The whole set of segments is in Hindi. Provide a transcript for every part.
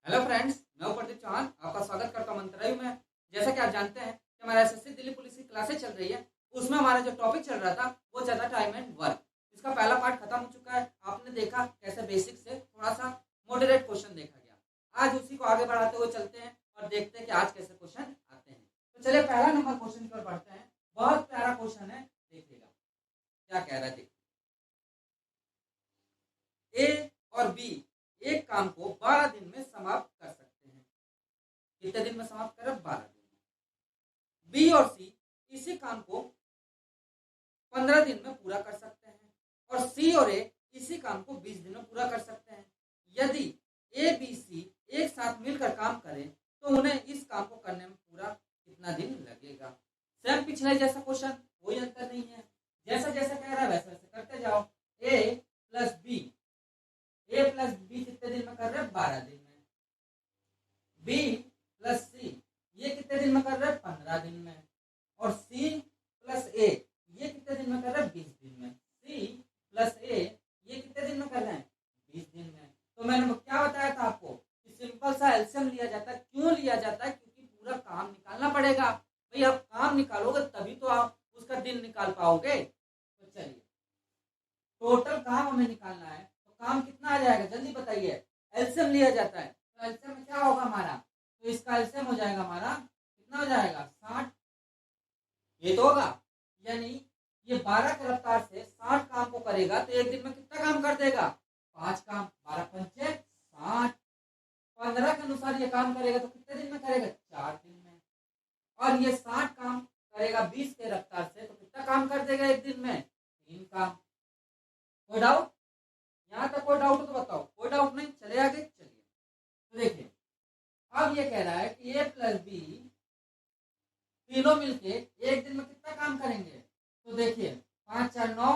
हेलो फ्रेंड्स, मैं हूं प्रदीप चौहान। आपका स्वागत करता हूं मंत्रालय में। जैसा कि आप जानते हैं कि हमारा एसएससी दिल्ली पुलिस की क्लासेस चल रही है। उसमें हमारा जो टॉपिक चल रहा था वो चल रहा टाइम एंड वर्क। इसका पहला पार्ट खत्म हो चुका है। आपने देखा कैसे बेसिक से थोड़ा सा मॉडरेट क्वेश्चन देखा गया। आज उसी को आगे बढ़ाते हुए चलते हैं और देखते हैं कि आज कैसे क्वेश्चन आते हैं। तो चलिए पहला नंबर क्वेश्चन की ओर बढ़ते हैं। बहुत प्यारा क्वेश्चन है, देखिएगा क्या कह रहा है। ए और बी एक काम को 12 दिन में समाप्त कर सकते हैं। कितने दिन में समाप्त करें? 12 दिन में। बी और सी इसी काम को 15 दिन में पूरा कर सकते हैं और सी और ए इसी काम को 20 दिन में पूरा कर सकते हैं। यदि ए बी सी एक साथ मिलकर काम करें तो उन्हें इस काम को करने में पूरा कितना दिन लगेगा? सेम पिछले जैसा क्वेश्चन, कोई अंतर नहीं है। जैसा जैसा कह रहा है वैसा वैसा करते जाओ। ए प्लस बी, ए प्लस बी कितने दिन में कर रहे हैं? 12 दिन में। बी प्लस सी ये कितने दिन में कर रहे हैं? 15 दिन में। और सी प्लस ए ये कितने दिन में कर रहे हैं? 20 दिन में। सी प्लस ए ये कितने दिन में कर रहे हैं? 20 दिन में। तो मैंने क्या बताया था आपको कि सिंपल सा एलसीएम लिया जाता है। क्यों लिया जाता है? क्योंकि पूरा काम निकालना पड़ेगा। भाई आप काम निकालोगे तभी तो आप उसका दिन निकाल पाओगे। तो चलिए, टोटल काम हमें निकालना है तो काम कितना आ जाएगा जल्दी बताइए। एलसीएम लिया जाता है तो एलसीएम में क्या होगा हमारा? तो इसका एलसीएम हो जाएगा हमारा, कितना हो जाएगा? 60। ये तो होगा, यानी ये 12 की रफ्तार से 60 काम को करेगा तो एक दिन में कितना काम कर देगा? 5 काम। 12 पंचे 60। 15 के अनुसार ये काम करेगा तो कितने दिन में करेगा? 4 दिन में। और ये 60 काम करेगा 20 के रफ्तार से तो कितना काम कर देगा एक दिन में? 3 काम। कोई डाउट? यहाँ तक कोई डाउट तो बताओ। कोई डाउट नहीं, चले आगे। चलिए तो देखिए, अब ये कह रहा है कि ए प्लस बी तीनों मिलके एक दिन में कितना काम करेंगे? तो देखिए 5 4 9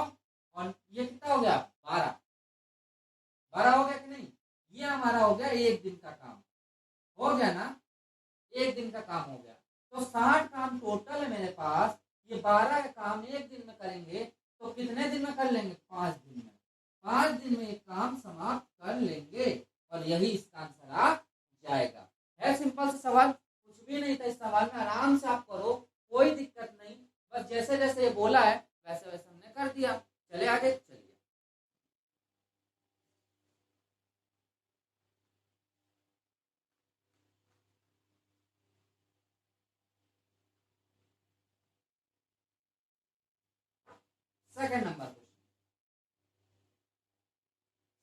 और ये कितना हो गया? 12। 12 हो गया कि नहीं? ये हमारा हो गया एक दिन का काम। हो गया ना? एक दिन का काम हो गया। तो 60 काम टोटल है मेरे पास। ये 12 काम एक दिन में करेंगे तो कितने दिन में कर लेंगे? 5 दिन में। 5 दिन में एक काम समाप्त कर लेंगे और यही इसका आंसर आ जाएगा। है सिंपल सा सवाल, कुछ भी नहीं था इस सवाल में। आराम से आप करो, कोई दिक्कत नहीं। बस जैसे जैसे ये बोला है वैसे वैसे हमने कर दिया। चले आगे। चलिए second number question.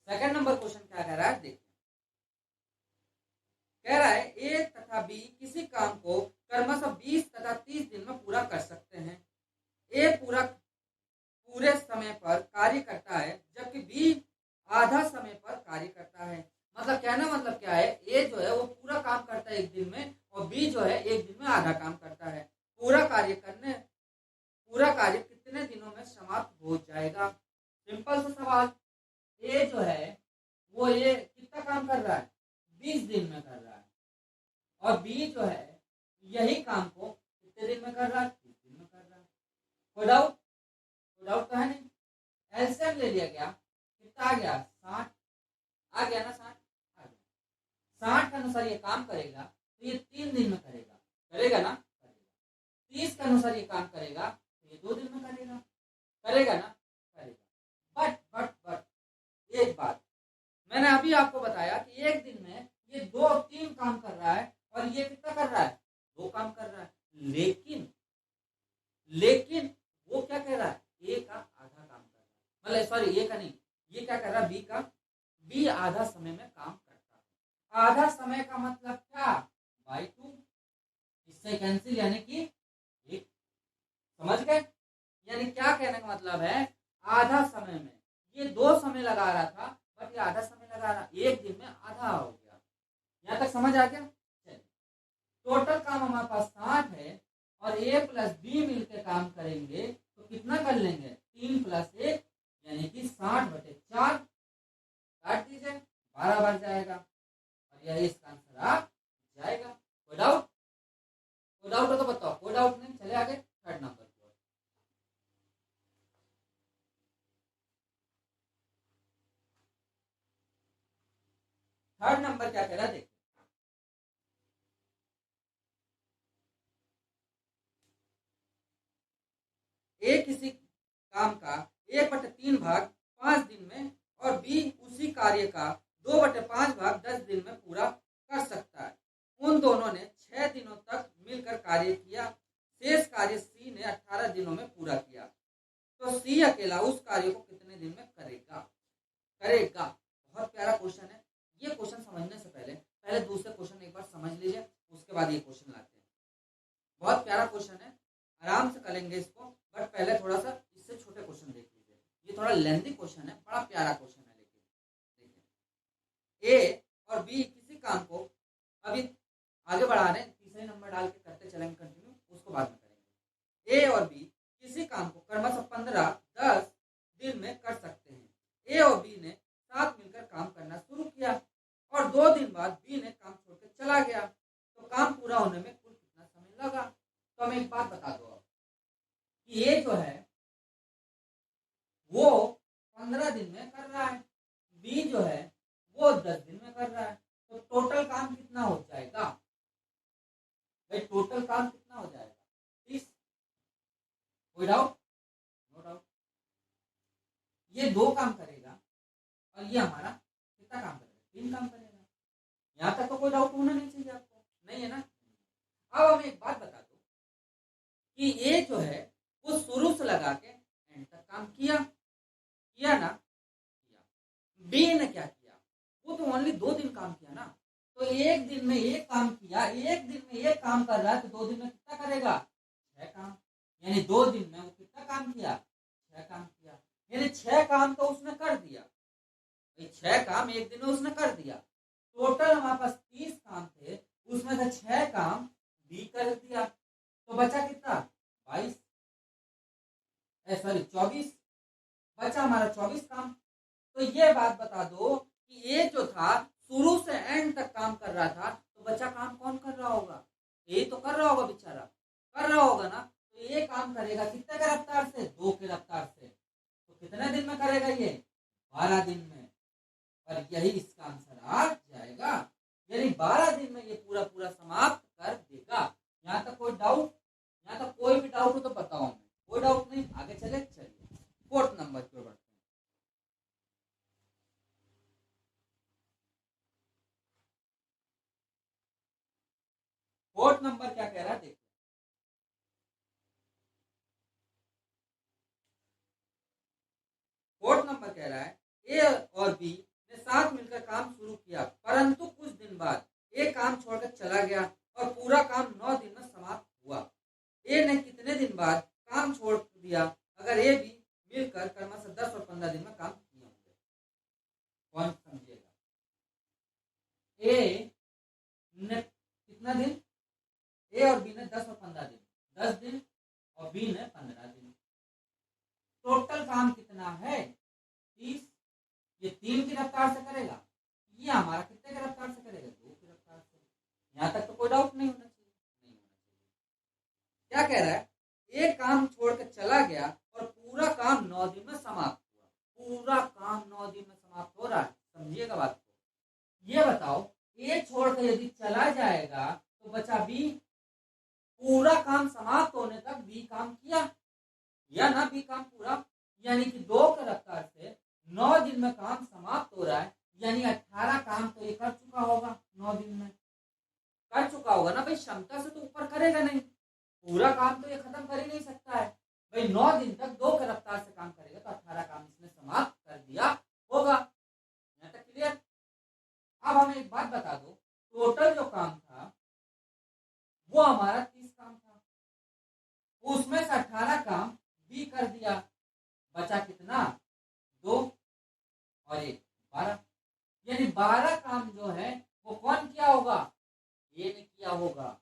Second number question क्या कह रहा है देखिए। कह रहा है ए तथा बी किसी काम को क्रमशः 20 तथा 30 दिन में पूरा कर सकते हैं। ए पूरे समय पर कार्य करता है जबकि बी आधा समय पर कार्य करता है। मतलब कहना मतलब क्या है? ए जो है वो पूरा काम करता है एक दिन में और बी जो है एक दिन में आधा काम करता है। पूरा कार्य कितने दिनों में समाप्त हो जाएगा? सिंपल सा सवाल। ए जो है वो ये कितना काम कर रहा है? 20 दिन में कर रहा है। और बी जो है यही काम को कितने दिन में कर रहा है? 30 दिन में कर रहा है। कोई डाउट? कोई डाउट तो है नहीं। एलसीएम ले लिया गया, कितना आ गया? 60। आ गया ना? 60 आ गया। 60 के अनुसार ये काम करेगा तो ये 3 दिन में करेगा। करेगा ना? करेगा। 30 के अनुसार ये काम करेगा तो ये 2 दिन में करेगा। करेगा ना? करेगा। बट एक बात, मैंने अभी आपको बताया कि एक दिन में ये 2 3 काम कर रहा है और ये कितना कर रहा है? 2 काम कर रहा है। लेकिन लेकिन वो क्या कह रहा है? ए का आधा काम कर रहा है। मतलब सॉरी, ए का नहीं, ये क्या कर रहा है? बी का। बी आधा समय में काम करता है। आधा समय का मतलब क्या? बाई 2। इससे कैंसिल, यानी कि एक। समझ गए? यानी क्या कहने का मतलब है? आधा समय में ये 2 समय लगा रहा था बट ये आधा समय लगा रहा, एक दिन में आधा हो गया। यहाँ तक समझ आ गया? चलिए, टोटल काम हमारे पास 60 है और ए प्लस बी मिलकर काम करेंगे तो कितना कर लेंगे? 3 प्लस 1 यानी कि 60/4 काट दीजिए, 12 बार जाएगा और यही इसका आंसर आ जाएगा। कोई डाउट? कोई डाउट हो तो बताओ। कोई डाउट नहीं, चले आगे थर्ड नंबर की ओर। थर्ड नंबर क्या कह रहा है देखिए। ए किसी काम का 1/3 भाग 5 दिन में और बी उसी कार्य का 2/5 भाग 10 दिन में पूरा कर सकता है। उन दोनों ने 6 दिनों तक मिलकर कार्य किया। शेष कार्य सी ने 18 दिनों में पूरा किया। तो सी अकेला उस कार्य को कितने दिन में करेगा? बहुत प्यारा क्वेश्चन है। ये क्वेश्चन समझने से पहले दूसरे क्वेश्चन एक बार समझ लीजिए, उसके बाद ये क्वेश्चन लाते हैं। बहुत प्यारा क्वेश्चन है, आराम से करेंगे इसको, बट पहले थोड़ा सा इससे छोटे क्वेश्चन देख लीजिए। ये थोड़ा लेंथी क्वेश्चन है, बड़ा प्यारा क्वेश्चन है। लेकिन देखिए, ए और बी किसी काम को अभी आगे बढ़ा रहे हैं, तीसरे नंबर डाल के करते चलेंगे कंटिन्यू, उसको बाद में करेंगे। ए और बी किसी काम को क्रमशः 15-10 दिन में कर सकते हैं। ए और बी ने साथ मिलकर काम करना शुरू किया और 2 दिन बाद बी ने काम छोड़कर चला गया। तो काम पूरा होने में कुल कितना समय लगा? तो हमें एक बात बता दो कि ये जो है वो 15 दिन में कर रहा है, बी जो है वो 10 दिन में कर रहा है। तो टोटल काम कितना हो जाएगा भाई? टोटल काम कितना हो जाएगा? 30। कोई डाउट? No doubt. ये 2 काम करेगा और ये हमारा कितना काम करेगा? 3 काम करेगा। यहाँ तक तो कोई डाउट होना नहीं चाहिए आपको, नहीं है ना? अब हमें एक बात बता दो कि ये जो है वो शुरू से लगा के एंड तक काम किया ना? किया। बी ने क्या किया? वो तो ओनली 2 दिन काम किया ना। तो एक दिन में एक काम किया, एक दिन में एक काम कर रहा है, तो 2 दिन में कितना करेगा? 6 काम। यानी 2 दिन में वो कितना काम किया? 6 काम किया। यानी 6 काम तो उसने कर दिया। 6 काम एक दिन में उसने कर दिया। टोटल हमारे पास 30 काम थे, उसमें से 6 काम बी कर दिया, तो बचा कितना? 22 सॉरी 24। बचा हमारा 24 काम। तो ये बात बता दो कि ये जो था शुरू से एंड तक काम कर रहा था, तो बचा काम कौन कर रहा होगा? ये तो कर रहा होगा, बेचारा कर रहा होगा ना। तो ये काम करेगा कितने के रफ्तार से? 2 के रफ्तार से। तो कितने दिन में करेगा ये? 12 दिन में। और यही इसका आंसर आ जाएगा। यानी 12 दिन में ये पूरा समाप्त कर देगा। यहाँ तक कोई डाउट? यहाँ तक कोई भी डाउट हो तो बताओ हमें। कोई डाउट नहीं? आगे चले। चलिए 4th नंबर की ओर बढ़ते हैं। 4th नंबर क्या कह रहा है देखिए। 4th नंबर कह रहा है ए और बी ने साथ मिलकर काम शुरू किया, परंतु कुछ दिन बाद ए काम छोड़कर चला गया और पूरा काम 9 दिन में समाप्त हुआ। ए ने कितने दिन बाद काम छोड़ दिया अगर ए बी मिलकर क्रमशः 10 और 15 दिन में काम किए होंगे? कौन समझिएगा? ए ने कितना दिन? ए और बी ने 10 और 15 दिन, 10 दिन और बी ने 15 दिन। टोटल काम कितना है? 30। ये 3 की रफ्तार से करेगा, ये हमारा कितने की रफ्तार से करेगा? 2 की रफ्तार से। यहाँ तक तो कोई डाउट नहीं होना चाहिए, नहीं होना चाहिए। क्या कह रहा है? एक काम छोड़कर चला गया और पूरा काम 9 दिन में समाप्त हुआ। पूरा काम 9 दिन में समाप्त हो रहा है, समझिएगा बात को। ये बताओ, ए छोड़कर यदि चला जाएगा तो बचा बी। पूरा काम समाप्त होने तक बी काम किया या ना? बी काम पूरा, यानी कि 2 के रफ्तार से 9 दिन में काम समाप्त हो रहा है। यानी 18 काम तो ये कर चुका होगा, 9 दिन में कर चुका होगा ना भाई। क्षमता से तो ऊपर करेगा नहीं, पूरा काम तो ये खत्म कर ही नहीं सकता है भाई। 9 दिन तक 2 के रफ्तार से काम करेगा तो 18 काम इसने समाप्त कर दिया होगा। यहाँ तक क्लियर? अब हमें एक बात बता दो, टोटल जो काम था वो हमारा 30 काम था, उसमें से 18 काम बी कर दिया। बचा कितना? 2 और 1, 12। यानी 12 काम जो है वो कौन किया होगा? ए ने किया होगा।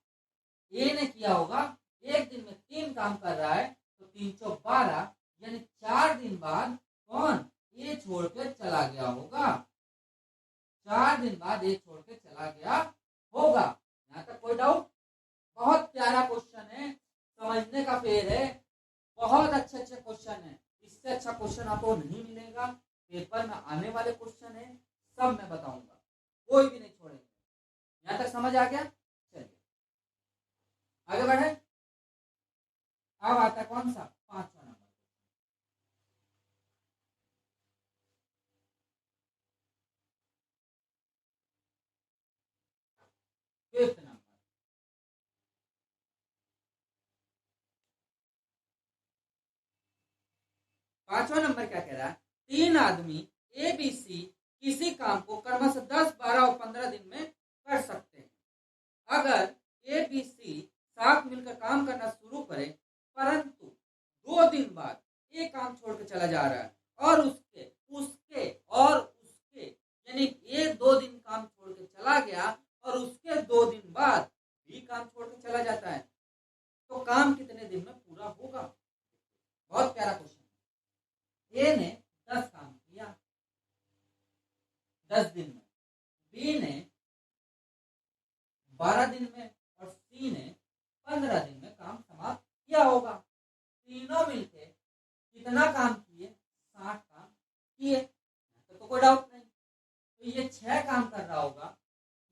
ए ने किया होगा। एक दिन में 3 काम कर रहा है तो 3 चौक 12, यानी 4 दिन बाद कौन? ए छोड़ के चला गया होगा। 4 दिन बाद ए छोड़ के चला गया होगा। यहाँ तक कोई डाउट? बहुत प्यारा क्वेश्चन है, समझने का फेर है। बहुत अच्छे क्वेश्चन है, इससे अच्छा क्वेश्चन आपको नहीं मिलेगा। पेपर में आने वाले क्वेश्चन है, सब मैं बताऊंगा, कोई भी नहीं छोड़ेंगे। यहाँ तक समझ आ गया? चलिए आगे बढ़े। अब आता कौन सा? 5वां नंबर। फिफ्थ नंबर, पांचवा नंबर क्या कह रहा है, तीन आदमी ए बी सी किसी काम को क्रमशः 10, 12 और 15 दिन में कर सकते हैं। अगर ए बी सी साथ मिलकर काम करना शुरू करें परंतु 2 दिन बाद एक काम छोड़ के चला जा रहा है और उसके उसके और उसके यानी ये 2 दिन काम छोड़ के चला गया और उसके 2 दिन बाद भी काम छोड़ के चला जाता है, तो काम कितने दिन में पूरा होगा? बहुत प्यारा क्वेश्चन है। ए ने 10 काम किया 10 दिन में, बी ने 12 दिन में और सी ने 15 दिन में काम समाप्त किया होगा। तीनों मिलके कितना काम किए? 60 काम किए, तो कोई डाउट नहीं। तो ये 6 काम कर रहा होगा,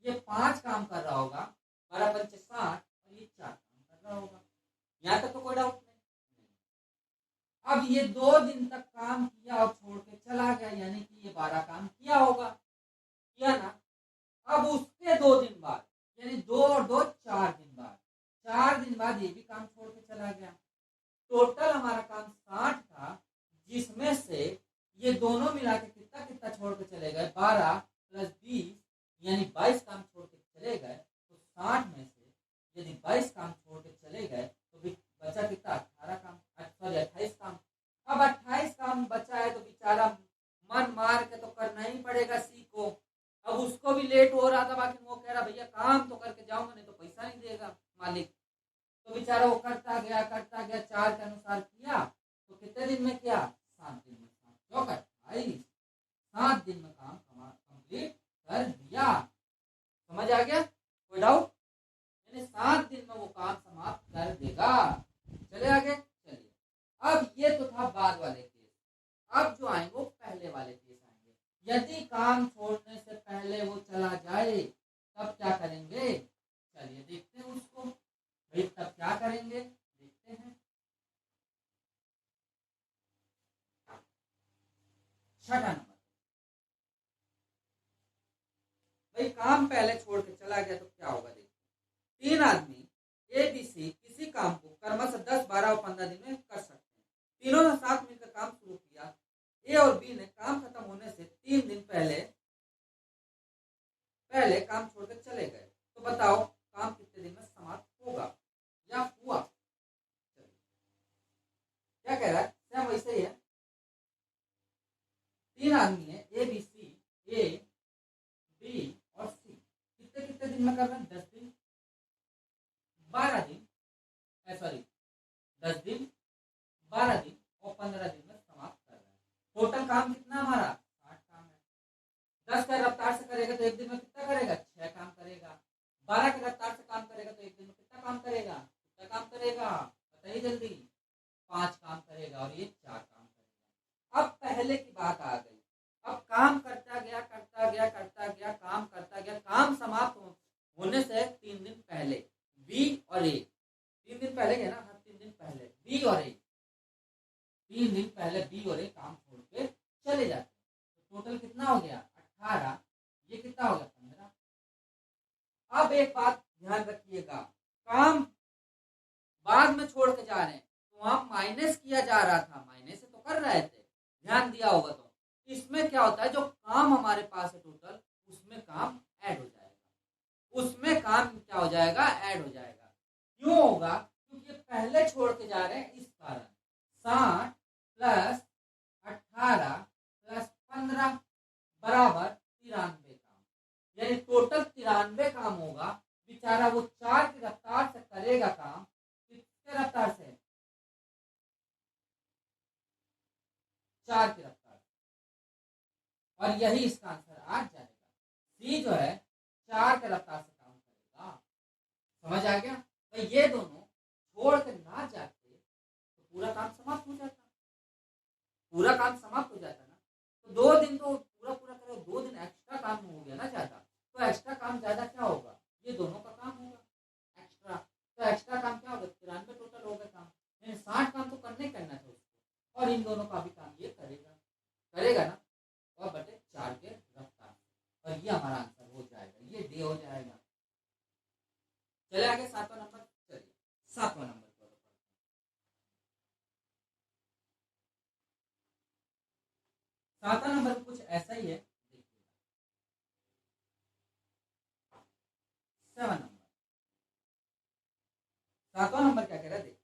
ये 5 काम कर रहा होगा, 12 पंचे 60 और ये 4 काम कर रहा होगा। यहाँ तक तो कोई डाउट नहीं। अब ये 2 दिन तक काम किया और छोड़ के चला गया, यानी कि ये 12 काम किया होगा, किया ना। अब उसके 2 दिन बाद यानी 2 और 2 4 दिन बाद, 4 दिन बाद ये भी काम छोड़ के चला गया। टोटल हमारा काम 60 था, जिसमें से ये दोनों मिला के कितना कितना छोड़ के चले गए? 12 + 20 यानी 22 काम छोड़ के चले गए। तो 60 में से यदि 22 काम छोड़ के चले गए तो बचा कितना? 18 काम, सॉरी 28 काम। अब 28 काम बचा है तो बेचारा मन मार के तो करना ही पड़ेगा सी को। अब उसको भी लेट हो रहा था, बाकी वो कह रहा भैया काम तो करके जाऊंगा, नहीं तो पैसा नहीं देगा मालिक। तो बेचारा वो करता गया 4 के अनुसार किया, तो कितने दिन में किया? 7 दिन में। 28 7 दिन में काम कंप्लीट कर दिया। समझ आ गया? कोई डाउट? यानी 7 दिन में वो काम समाप्त कर देगा। चले आगे, चलिए। अब ये तो था बाद वाले केस, अब जो आएंगे वो पहले वाले केस आएंगे। यदि काम छोड़ने से पहले वो चला जाए तब क्या करेंगे? चलिए देखते हैं उसको। भाई तब क्या करेंगे देखते हैं। छठा नंबर, भाई काम पहले छोड़ के चला गया तो क्या होगा देखिए। 3 आदमी ए बी सी किसी काम को क्रमशः 10, 12 और 15 दिन में कर सकते हैं। तीनों ने साथ मिलकर काम शुरू किया। ए और बी ने काम खत्म होने से 3 दिन पहले काम छोड़कर चले गए, तो बताओ काम कितने दिन में समाप्त होगा या हुआ? क्या कह रहा है? सेम वैसे ही है। 3 आदमी है A B C, A B और सी, कितने कितने दिन में कर रहे हैं? 10 दिन, 12 दिन, सॉरी 10 दिन, 12 दिन और 15 दिन में समाप्त कर रहे हैं। टोटल काम कितना हमारा? 60 काम है। 10 का रफ्तार से करेगा तो एक दिन में कितना करेगा? 6 काम करेगा। 12 के रफ्तार से काम करेगा तो एक दिन में कितना काम करेगा? कितना काम करेगा बताइए जल्दी? 5 काम करेगा और ये 4 काम करेगा। अब पहले की बात आ गई। अब काम करता गया काम करता गया, काम समाप्त होने से 3 दिन पहले बी और ए, 3 दिन पहले गया ना? हाँ 3 दिन पहले बी और ए, 3 दिन पहले बी और ए काम छोड़ के चले जाते हैं। तो टोटल कितना हो गया? 18, ये कितना हो गया? 15। अब एक बात ध्यान रखिएगा, काम बाद में छोड़ के जा रहे हैं तो वहां माइनस किया जा रहा था, माइनस से तो कर रहे थे, ध्यान दिया होगा। तो इसमें क्या होता है, जो काम हमारे पास है टोटल, उसमें काम ऐड हो जाएगा, उसमें काम क्या हो जाएगा? ऐड हो जाएगा। क्यों होगा? क्योंकि पहले छोड़ के जा रहे हैं इस कारण। 60 + 18 + 15 बराबर 93 काम, यानी टोटल 93 काम होगा। बेचारा वो 4 की रफ्तार से करेगा काम, किसके रफ्तार से? 4 की रफ्तार। और यही इसका आंसर आ जाएगा। सी जो है 4 के रफ्तार से काम करेगा। समझ आ गया? तो ये दोनों छोड़ के ना जाते तो पूरा काम समाप्त हो जाता, पूरा काम समाप्त हो जाता ना। तो 2 दिन तो पूरा करो, 2 दिन एक्स्ट्रा काम हो गया ना ज्यादा। तो एक्स्ट्रा काम ज्यादा क्या होगा? ये दोनों का काम होगा एक्स्ट्रा। तो एक्स्ट्रा काम क्या होगा? 93 टोटल होगा काम, यानी 60 काम तो करना था उसको, और इन दोनों का भी काम ये करेगा ना, और बटे 4 के रफ्तार। और ये हमारा आंसर हो जाएगा, ये डी हो जाएगा। चले आगे 7वां नंबर। चलिए 7वां नंबर को पढ़ते हैं। 7वां नंबर कुछ ऐसा ही है, देखिए 7 नंबर। 7वां नंबर क्या कह रहा है, देखिए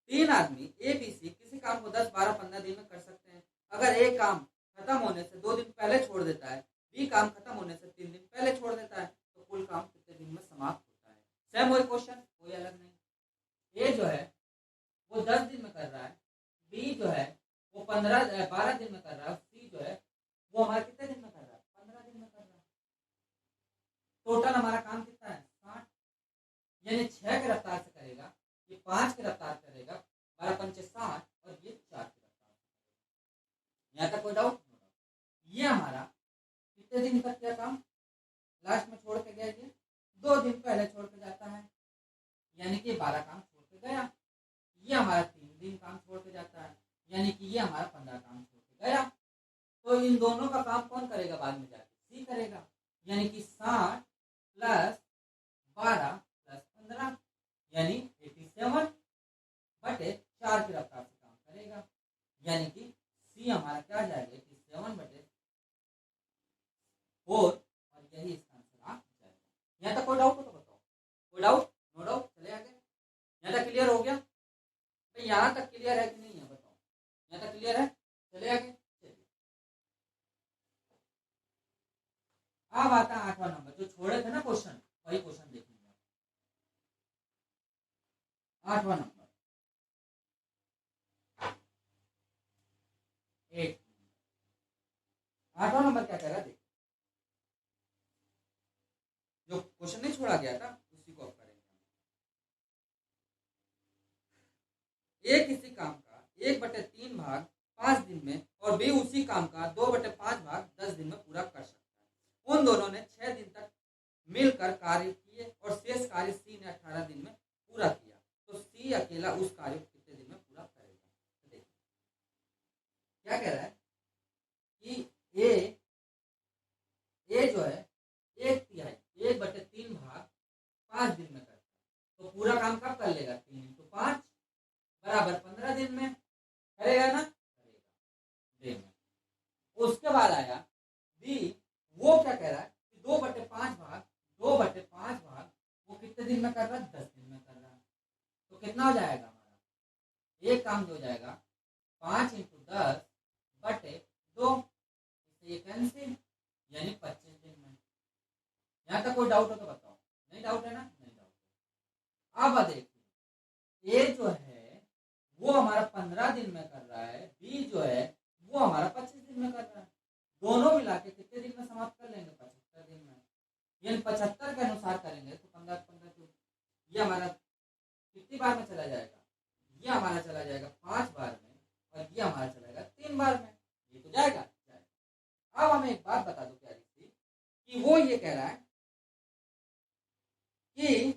तीन आदमी ए बी सी किसी काम को 10, 12, 15 दिन में कर सकते हैं। अगर ए काम खत्म होने से 2 दिन पहले छोड़ देता है, बी काम खत्म होने से 3 दिन पहले छोड़ देता है, तो कुल काम कितने दिन में समाप्त होता है। सेम वही क्वेश्चन, कोई अलग नहीं। ए जो है वो 10 दिन में कर रहा है, बी जो है वो 12 दिन में कर रहा है, सी जो है वो हमारा कितने दिन में कर रहा है, 15 दिन में कर रहा है। टोटल हमारा काम कितना है, 60। यानी 6 की रफ्तार से करेगा, ये 5 की रफ्तार करेगा, 12 पंचे 60 और ये 4 की रफ्तार से। यहाँ तक कोई डाउट? ये हमारा कितने दिन तक किया काम, लास्ट में छोड़ के गया, ये 2 दिन पहले छोड़ के जाता है, यानी कि 12 काम छोड़ के गया। ये हमारा 3 दिन काम छोड़ के जाता है, यानी कि ये हमारा 15 काम छोड़ के गया। तो इन दोनों का काम कौन करेगा बाद में जाके, सी करेगा। यानी कि 60 प्लस 12 प्लस 15 यानी 87 बटे 4 की रफ्तार से काम करेगा। यानी कि सी हमारा क्या आ जाएगा, 87 बटे 4 और यही इसका आंसर आ जाएगा। यहाँ तक कोई डाउट हो तो बताओ? कोई डाउट? No doubt. चले आगे। यहाँ तक क्लियर हो गया? तो यहाँ तक क्लियर है कि नहीं है बताओ? यहाँ तक क्लियर है? चले आगे। चलिए अब आता है 8वां नंबर, जो छोड़े थे ना क्वेश्चन, वही क्वेश्चन देखेंगे। 8वां नंबर 8। 8वां नंबर क्या कह रहा है, देखिए जो क्वेश्चन नहीं छोड़ा गया था उसी को अब करेंगे। ए किसी काम का 1/3 भाग 5 दिन में और बी उसी काम का 2/5 भाग 10 दिन में पूरा कर सकता है। उन दोनों ने 6 दिन तक मिलकर कार्य किए और शेष कार्य सी ने 18 दिन में पूरा किया, तो सी अकेला उस कार्य को कितने दिन में पूरा करेगा। तो देखिए क्या कह रहा है कि ए जो है 1/3 1/3 भाग 5 दिन में करता है, तो पूरा काम कब कर लेगा, 3 into 5 बराबर 15 दिन में करेगा ना, करेगा दिन में। उसके बाद आया बी, वो क्या कह रहा है कि 2/5 भाग वो कितने दिन में कर रहा है, 10 दिन में कर रहा है। तो कितना हो जाएगा हमारा, एक काम जो हो जाएगा 5 into 10 बटे 2, ये कैंसिल, यानी 25 दिन में। यहाँ तक कोई डाउट हो तो बताओ? नहीं डाउट है ना? नहीं डाउट। अब देखिए ए जो है वो हमारा 15 दिन में कर रहा है, बी जो है वो हमारा 25 दिन में कर रहा है। दोनों मिला के कितने दिन में समाप्त कर लेंगे, 75 दिन में। यानी 75 के अनुसार करेंगे तो 15 तो ये हमारा कितनी बार में चला जाएगा, ये हमारा चला जाएगा 5 बार में और ये हमारा चलेगा 3 बार में। ये तो जाएगा। अब हमें एक बात बता दो प्यारी सी, कि वो ये कह रहा है कि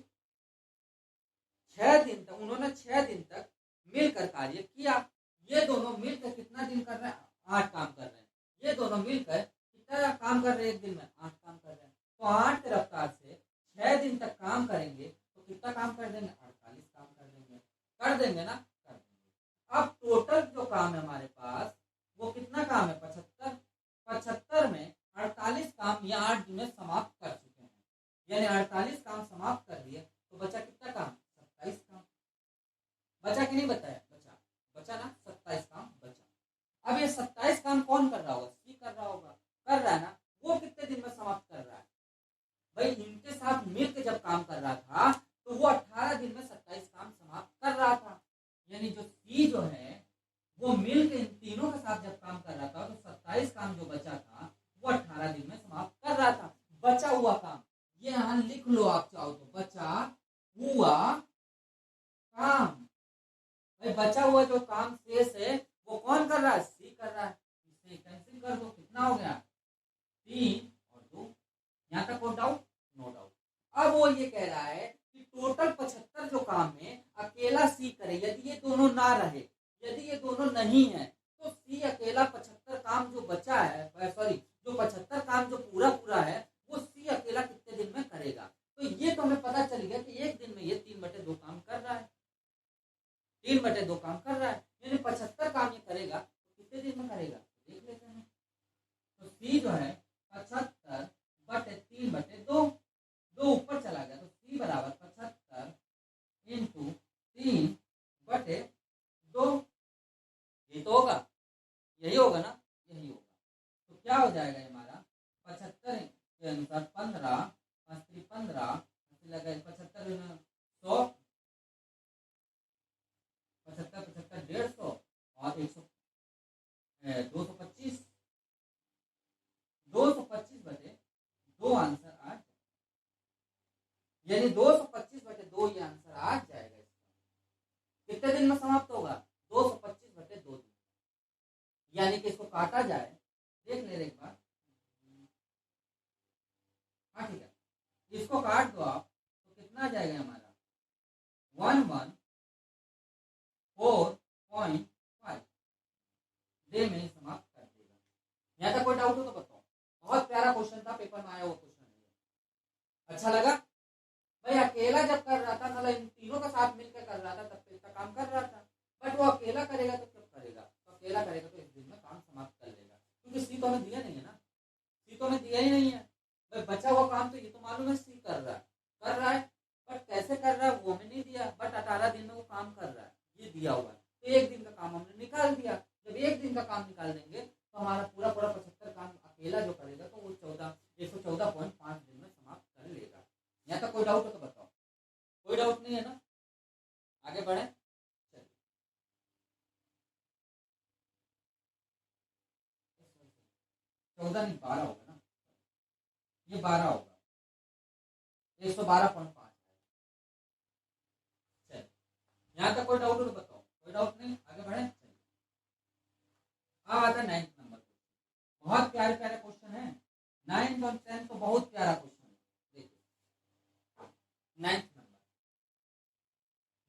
6 दिन तक उन्होंने 6 दिन तक मिलकर कार्य किया। ये दोनों मिलकर कितना दिन कर रहे हैं, 8 काम कर रहे हैं। ये दोनों मिलकर कितना काम कर रहे हैं एक दिन में, 8 काम कर रहे हैं। तो 8 की रफ्तार से 6 दिन तक काम करेंगे तो कितना काम कर देंगे, 48 काम कर देंगे। कर देंगे ना, कर देंगे। अब टोटल जो काम है हमारे पास वो कितना काम है, 75। 75 में 48 काम या 8 दिन में समाप्त कर चुके हैं, यानी 48 काम समाप्त कर दिए। तो बचा कितना काम, 27 काम बचा कि नहीं बताया, बचा ना, 27 काम बचा। अब ये 27 काम कौन कर रहा होगा, सी कर रहा होगा, कर रहा है ना। वो कितने दिन में समाप्त कर रहा है भाई, इनके साथ मिलकर जब काम कर रहा था तो वो 18 दिन में 27 काम समाप्त कर रहा था। यानी जो सी जो है वो मिलकर इन तीनों के साथ जब काम कर रहा था तो 27 काम जो बचा था वो 18 दिन में समाप्त कर रहा था। बचा हुआ काम ये यहाँ लिख लो आप चाहो तो, बचा हुआ काम। भाई बचा हुआ जो काम शेष है वो कौन कर रहा है, सी कर रहा है। इसे कैंसिल कर दो, कितना हो गया, 3 और 2। यहाँ तक कोई डाउट? No doubt. अब वो ये कह रहा है कि टोटल 75 जो काम है अकेला सी करे, यदि ये दोनों ना रहे, यदि ये दोनों नहीं है तो सी अकेला 75 काम जो बचा है, सॉरी जो 75 काम जो पूरा पूरा है वो सी अकेला कितने दिन में करेगा। तो ये तो हमें पता चल गया कि एक दिन में ये 3/2 काम कर रहा है, 3/2 काम कर रहा है, यानी 75 काम ये करेगा तो कितने दिन में करेगा देख लेते हैं। तो सी जो है 75/3/2, 2 ऊपर चला गया तो सी बराबर 75 इंटू 3/2, ये तो होगा, यही होगा ना, यही होगा। तो क्या हो जाएगा हमारा 75 के अनुसार 15, 15 लगा 75 100, 75 75 150 और 100 225, 225/2 आंसर आ जाएगा, यानी 225/2 ये आंसर आ जाएगा। कितने दिन में समाप्त होगा 225/2 दिन, यानी कि इसको काटा जाए, देख ले एक बार, हाँ ठीक है, इसको काट दो आप तो कितना आ जाएगा हमारा 114.5 डे में समाप्त कर देगा। यहाँ तक कोई डाउट हो तो बताओ। बहुत प्यारा क्वेश्चन था, पेपर में आया हुआ क्वेश्चन है। अच्छा लगा भाई, अकेला जब कर रहा था मतलब इन तीनों का साथ मिलकर कर रहा था तब तो इसका काम कर रहा था, बट वो अकेला करेगा तो कब करेगा, तो अकेला करेगा तो इस दिन में काम समाप्त कर लेगा, क्योंकि सी तो हमें दिया नहीं है ना, सी तो हमें दिया ही नहीं है भाई, बचा हुआ काम तो ये तो मालूम है सी कर रहा है, बट कैसे कर रहा है वो हमें नहीं दिया, बट 18 दिन में वो काम कर रहा है ये दिया हुआ है, तो एक दिन का काम हमने निकाल दिया। जब एक दिन का काम निकाल देंगे तो हमारा पूरा 75 काम अकेला जो करेगा तो वो 114.5 दिन में समाप्त कर लेगा। यहाँ तक कोई डाउट हो तो बताओ। कोई डाउट नहीं है ना, आगे बढ़े। चलिए 14 नहीं 12 होगा ना, ये 12 होगा, 112.5। चलिए यहाँ तक कोई डाउट हो तो बताओ। कोई डाउट नहीं, आगे बढ़े। अब आता है 9th नंबर। बहुत प्यारे प्यारे क्वेश्चन है, 9th और 10th तो बहुत प्यारा क्वेश्चन है। देखिए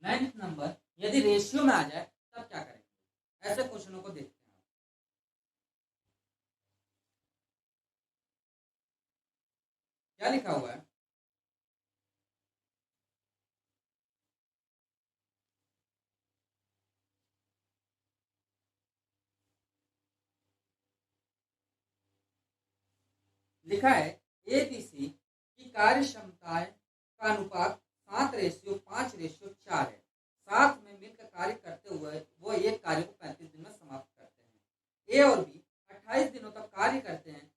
9th नंबर यदि रेशियो में आ जाए तब क्या करेंगे, ऐसे क्वेश्चनों को देखते हैं। क्या लिखा हुआ है, लिखा है एबीसी की कार्य क्षमताएं का अनुपात 7:5:4 है, साथ में मिलकर कार्य करते हुए वो एक कार्य को 35 दिन में समाप्त करते हैं। ए और बी 28 दिनों तक कार्य करते हैं,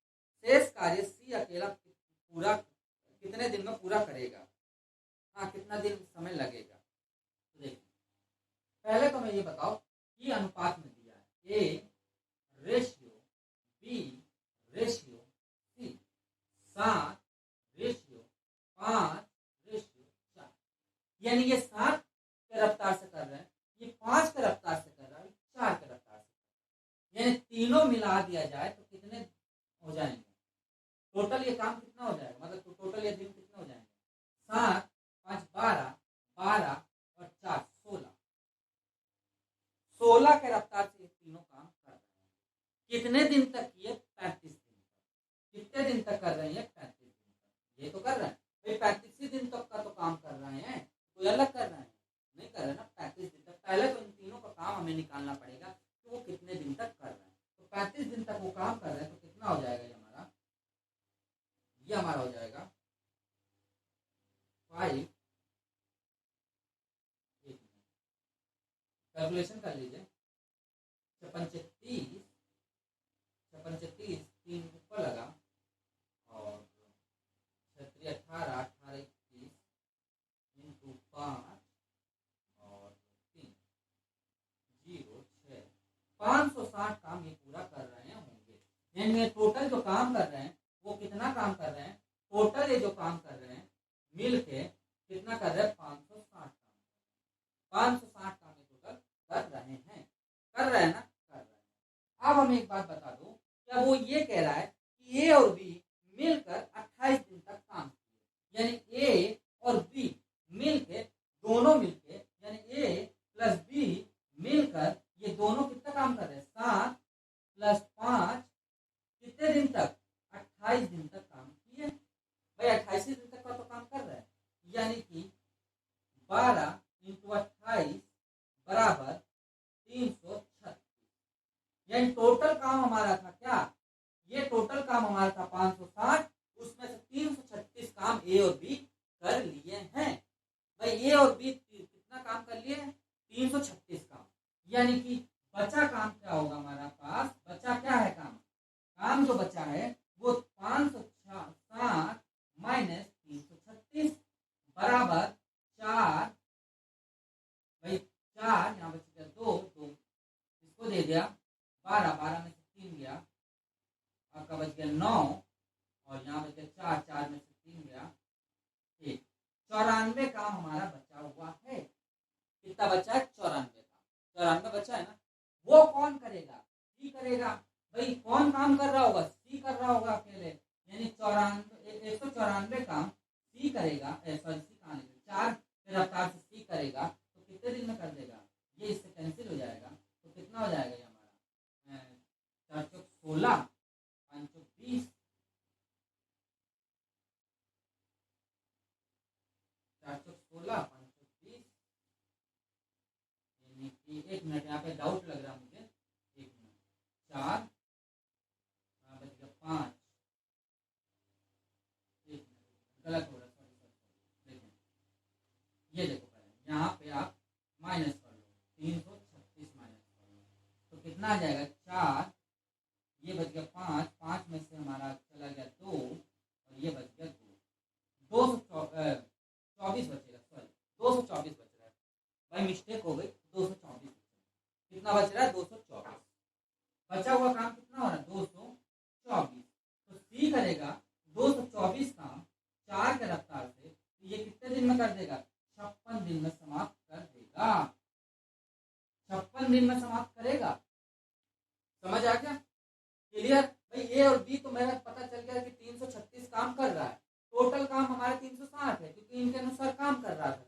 शेष कार्य सी अकेला पूरा कितने दिन में पूरा करेगा, हाँ कितना दिन समय लगेगा। तो देखिए पहले तो मैं ये बताओ कि अनुपात में दिया है A ratio B ratio C, 7:5:4, यानी ये 7 के रफ्तार से कर रहे हैं, ये 5 के रफ्तार से कर रहा है, 4 के रफ्तार से, यानी तीनों मिला दिया जाए तो कितने हो जाएंगे टोटल, ये काम कितना हो जाएगा, मतलब तो टोटल ये दिन कितने हो जाएंगे 7 5 12 12 और 4 16, 16 के रफ्तार से ये तीनों काम कर रहे हैं। कितने दिन तक, ये 35 दिन तक। कितने दिन तक कर रहे हैं, 35 दिन तक ये तो कर रहे हैं भाई, 35 दिन तक का तो काम कर रहे हैं, कोई अलग कर रहे हैं नहीं कर रहे ना, 35 दिन तक। पहले तो इन तीनों का काम हमें निकालना पड़ेगा कि वो कितने दिन तक कर रहे हैं, तो 35 दिन तक वो काम कर रहे हैं, तो कितना हो जाएगा ये हमारा हो जाएगा 5, कैलकुलेशन कर लीजिए, 56 3 ऊपर लगा और 18 18 21 इंटू 5 और 3 0 6 560 काम ये पूरा कर रहे हैं होंगे, यानी टोटल जो काम कर रहे हैं वो कितना काम कर रहे हैं, टोटल ये जो काम कर रहे हैं मिल के कितना कर रहे हैं 560 काम, 560 काम ये टोटल कर रहे हैं, कर रहे हैं ना, कर रहे हैं। अब हम एक बात बता दो, क्या वो ये कह रहा है कि ए और बी मिलकर 28 दिन तक काम किए, यानी ए और बी मिलके दोनों मिलके, यानी ए प्लस बी मिलकर ये यानी टोटल काम हमारा था क्या, ये टोटल काम हमारा था 560, उसमें से 336 काम ए और बी कर लिए हैं। भाई ए और बी कितना काम कर लिए, 336 काम। यानी कि बचा काम क्या होगा हमारा पास, बचा क्या है काम जो बचा है वो 560 माइनस 336 बराबर 4। भाई 4 यहाँ बच गया 2 इसको दे दिया 12 में से 3 गया, आपका बच गया 9 और यहाँ बच गया 4 में से 3 गया 1। 94 काम हमारा बचा हुआ है। कितना बचा है, 94 बचा है ना। वो कौन करेगा, सी करेगा। भाई कौन काम कर रहा होगा, सी कर रहा होगा अकेले, यानी 194 काम सी करेगा, सॉरी सी कहाँ लिखे 4 के रफ्तार से सी करेगा, तो कितने दिन में कर देगा, ये इससे कैंसिल हो जाएगा, तो कितना हो जाएगा ये हमारा 4 चौक 16 5 चौक 20 4 चौक 16 5 चौक 20। एक मिनट यहाँ पे डाउट लग रहा मुझे, एक मिनट 4 बच गया 5, एक मिनट गलत हो रहा है, सॉरी देखें, ये देखो पहले यहाँ पे आप माइनस कर लो, 336 माइनस कर लो तो कितना आ जाएगा 4, ये बच गया 5 में से हमारा चला गया 2 और ये बच गया 224 बचेगा, सॉरी 224 बच रहा है, भाई मिस्टेक हो गई, 224 कितना बच रहा है 224। बचा हुआ काम कितना हो रहा है 224, तो सी करेगा 224 काम 4 के रफ्तार से, तो ये कितने दिन में कर देगा, 56 दिन में समाप्त कर देगा, 56 दिन में समाप्त करेगा। समझ आ गया, क्लियर। भाई ए और बी तो मेरा पता चल गया कि 336 काम कर रहा है, टोटल काम हमारा 360 है क्योंकि इनके अनुसार काम कर रहा था,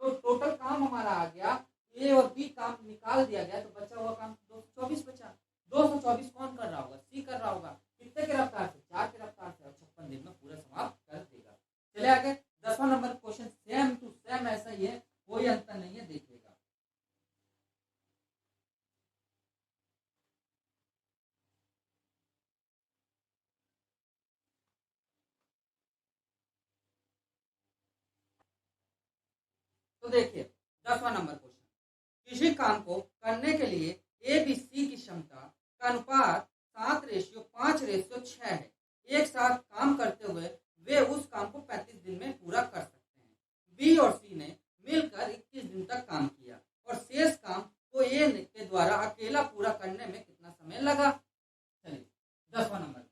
तो टोटल काम हमारा आ गया, ए और बी काम निकाल दिया गया, तो बचा हुआ काम 224 बचा। 224 कौन कर रहा होगा, सी कर रहा होगा, कितने के रफ्तार से, 4 के रफ्तार से, और 56 दिन में पूरा समाप्त कर देगा। चले आगे 10वां number question same to same ऐसा ही है, कोई अंतर नहीं है, देखिएगा। तो देखिए 10वां नंबर क्वेश्चन, किसी काम को करने के लिए ए बी सी की क्षमता का अनुपात 7:5:6 है। एक साथ काम करते हुए वे उस काम को 35 दिन में पूरा कर सकते हैं। बी और सी ने मिलकर 21 दिन तक काम किया और शेष काम को ए के द्वारा अकेला पूरा करने में कितना समय लगा। चलिए 10वां नंबर,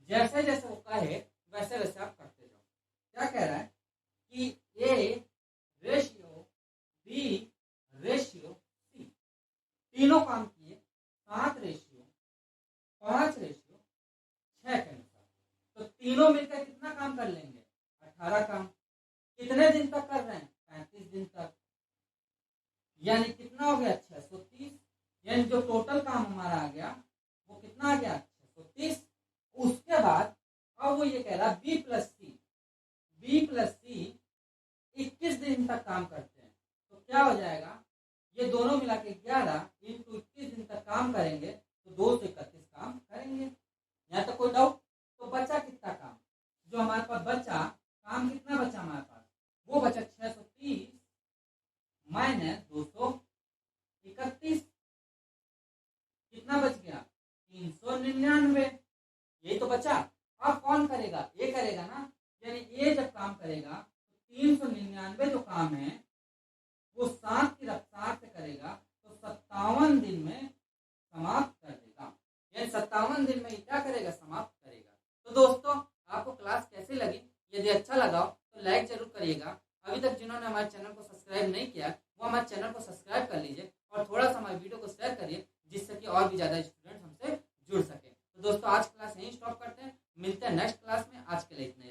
जैसे जैसे वो कहे वैसे वैसे आप करते जाओ। क्या कह रहा है कि A ratio B ratio C, तीनों काम किए 7:5:6 के अनुसार, तो तीनों मिलकर कितना काम कर लेंगे 18 काम। कितने दिन तक कर रहे हैं 35 दिन तक, यानी कितना हो गया 630, यानी जो टोटल काम हमारा आ गया वो कितना आ गया 630। उसके बाद अब वो ये कह रहा बी प्लस सी 21 दिन तक काम करते हैं, तो क्या हो जाएगा, ये दोनों मिला के 11 इंटू 21 दिन तक काम करेंगे तो 231 काम करेंगे। यहाँ तक कोई डाउट। तो बचा कितना काम, जो हमारे पास बचा काम कितना बचा हमारे पास, वो बचा 630 माइनस 231, कितना बच गया 399, यही तो बचा। अब कौन करेगा, ये करेगा ना, यानी ये जब काम करेगा तो 399 जो काम है वो 7 की रफ्तार से करेगा, तो 57 दिन में समाप्त कर देगा, यानी 57 दिन में क्या करेगा समाप्त करेगा। तो दोस्तों आपको क्लास कैसी लगी, यदि अच्छा लगा तो लाइक जरूर करिएगा। अभी तक जिन्होंने हमारे चैनल को सब्सक्राइब नहीं किया वो हमारे चैनल को सब्सक्राइब कर लीजिए और थोड़ा सा हमारे वीडियो को शेयर करिए, जिससे कि और भी ज़्यादा स्टूडेंट हमसे जुड़ सके। तो दोस्तों आज क्लास यहीं स्टॉप करते हैं, मिलते हैं नेक्स्ट क्लास में। आज के लिए इतना ही।